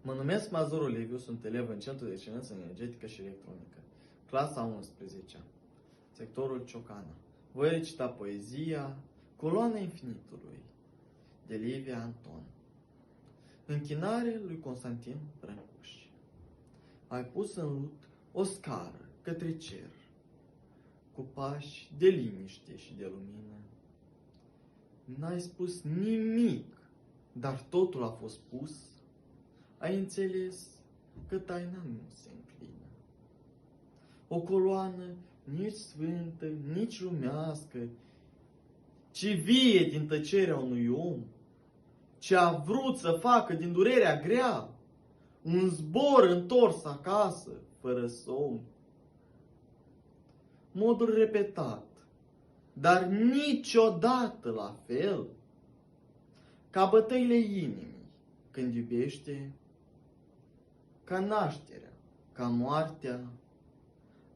Mă numesc Mazurul Liviu, sunt elev în Centrul de Excelență Energetică și Electronică, clasa 11-a, sectorul Ciocana. Voi recita poezia Coloana Infinitului, de Livia Anton. Închinare lui Constantin Brâncuș. Ai pus în lut o scară către cer, cu pași de liniște și de lumină. N-ai spus nimic, dar totul a fost spus. Ai înțeles că taina nu se înclină. O coloană nici sfântă, nici lumească, ci vie din tăcerea unui om, ce a vrut să facă din durerea grea un zbor întors acasă, fără somn. Modul repetat, dar niciodată la fel, ca bătăile inimii când iubește, ca nașterea, ca moartea,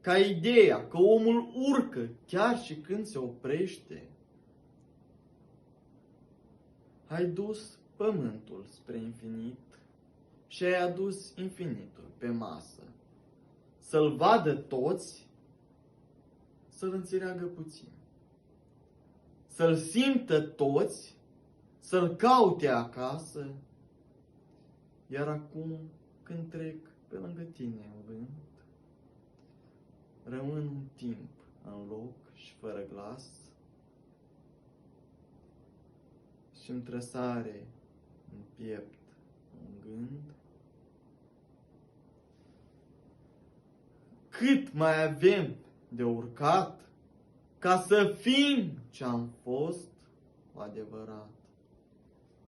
ca ideea că omul urcă chiar și când se oprește. Ai dus pământul spre infinit și ai adus infinitul pe masă. Să-l vadă toți, să-l înțeleagă puțin. Să-l simtă toți, să-l caute acasă. Iar acum, când trec pe lângă tine în vânt, rămân un timp în loc și fără glas și-mi trăsare în piept un gând. Cât mai avem de urcat ca să fim ce-am fost cu adevărat?